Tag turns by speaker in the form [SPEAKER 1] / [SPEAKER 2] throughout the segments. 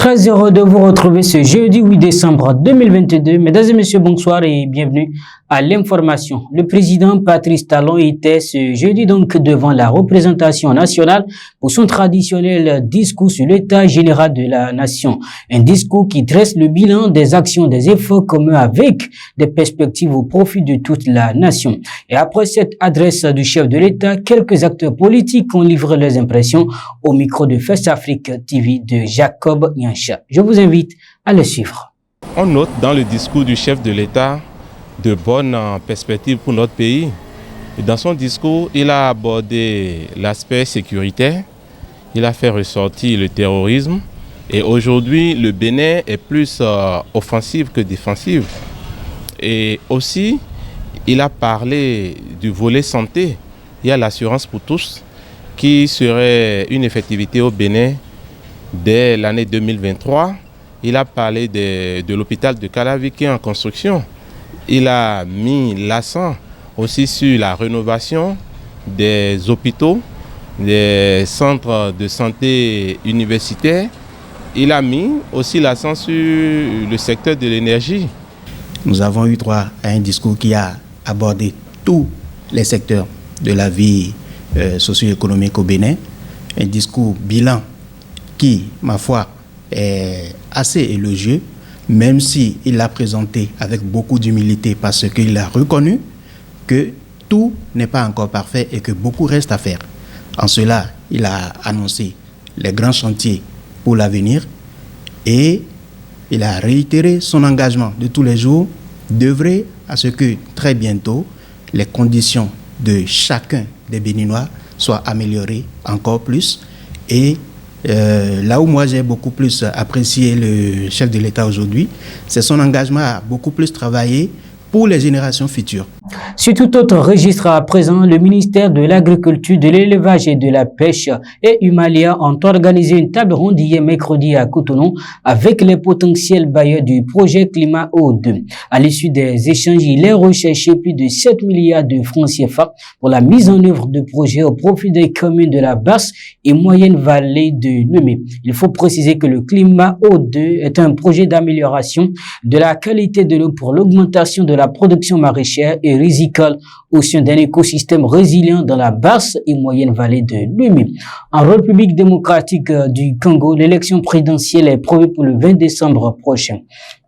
[SPEAKER 1] Très heureux de vous retrouver ce jeudi 8 décembre 2022. Mesdames et messieurs, bonsoir et bienvenue à l'information. Le président Patrice Talon était ce jeudi donc devant la représentation nationale pour son traditionnel discours sur l'état général de la nation. Un discours qui dresse le bilan des actions, des efforts communs avec des perspectives au profit de toute la nation. Et après cette adresse du chef de l'État, quelques acteurs politiques ont livré leurs impressions au micro de First Africa TV de Jacob Nyancha. Je vous invite à le suivre.
[SPEAKER 2] On note dans le discours du chef de l'État de bonnes perspectives pour notre pays. Et dans son discours, il a abordé l'aspect sécuritaire, il a fait ressortir le terrorisme et aujourd'hui le Bénin est plus offensif que défensif. Et aussi, il a parlé du volet santé. Il y a l'assurance pour tous qui serait une effectivité au Bénin dès l'année 2023. Il a parlé de l'hôpital de Calavi qui est en construction. Il a mis l'accent aussi sur la rénovation des hôpitaux, des centres de santé universitaires. Il a mis aussi l'accent sur le secteur de l'énergie.
[SPEAKER 3] Nous avons eu droit à un discours qui a abordé tous les secteurs de la vie socio-économique au Bénin. Un discours bilan qui, ma foi, est assez élogieux, même s'il l'a présenté avec beaucoup d'humilité parce qu'il a reconnu que tout n'est pas encore parfait et que beaucoup reste à faire. En cela, il a annoncé les grands chantiers pour l'avenir et il a réitéré son engagement de tous les jours d'œuvrer à ce que très bientôt les conditions de chacun des Béninois soient améliorées encore plus. Et là où moi j'ai beaucoup plus apprécié le chef de l'État aujourd'hui, c'est son engagement à beaucoup plus travailler pour les générations futures.
[SPEAKER 1] Sur tout autre registre à présent, le ministère de l'Agriculture, de l'Élevage et de la Pêche et Humalia ont organisé une table ronde hier mercredi à Cotonou avec les potentiels bailleurs du projet Climat O2. À l'issue des échanges, il est recherché plus de 7 milliards de francs CFA pour la mise en œuvre de projets au profit des communes de la basse et moyenne vallée de Lemay. Il faut préciser que le Climat O2 est un projet d'amélioration de la qualité de l'eau pour l'augmentation de la production maraîchère et risicole au sein d'un écosystème résilient dans la basse et moyenne vallée de Lemay. En République démocratique du Congo, l'élection présidentielle est prévue pour le 20 décembre prochain.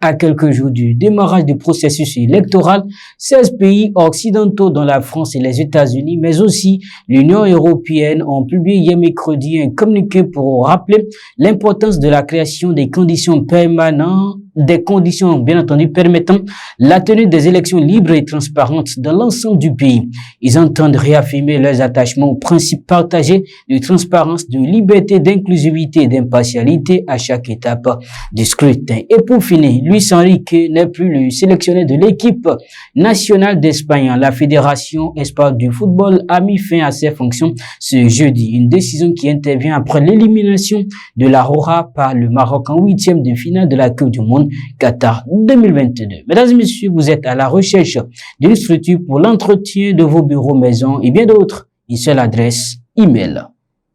[SPEAKER 1] À quelques jours du démarrage du processus électoral, 16 pays occidentaux dont la France et les États-Unis, mais aussi l'Union européenne, ont publié hier mercredi un communiqué pour rappeler l'importance de la création des conditions permanentes, des conditions bien entendu permettant la tenue des élections libres et transparentes dans l'ensemble du pays. Ils entendent réaffirmer leurs attachements aux principes partagés de transparence, de liberté, d'inclusivité et d'impartialité à chaque étape du scrutin. Et pour finir, Luis Enrique n'est plus le sélectionneur de l'équipe nationale d'Espagne. La Fédération espagnole du football a mis fin à ses fonctions ce jeudi. Une décision qui intervient après l'élimination de la Roja par le Maroc en huitième de finale de la Coupe du Monde Qatar 2022. Mesdames et messieurs, vous êtes à la recherche d'une structure pour l'entretien de vos bureaux, maisons et bien d'autres. Une seule adresse, email.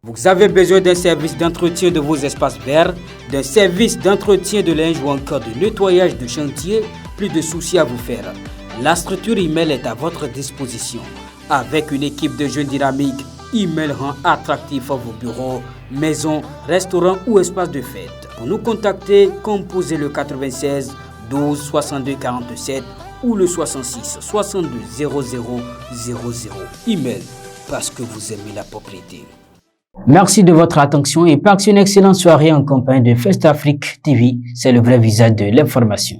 [SPEAKER 1] Vous avez besoin d'un service d'entretien de vos espaces verts, d'un service d'entretien de linge ou encore de nettoyage de chantier, plus de soucis à vous faire. La structure email est à votre disposition. Avec une équipe de jeunes dynamiques, email rend attractif vos bureaux, maisons, restaurants ou espaces de fête. Pour nous contacter, composez le 96 12 62 47 ou le 66 62 00 00. Email parce que vous aimez la propriété. Merci de votre attention et passez une excellente soirée en compagnie de First Africa TV. C'est le vrai visage de l'information.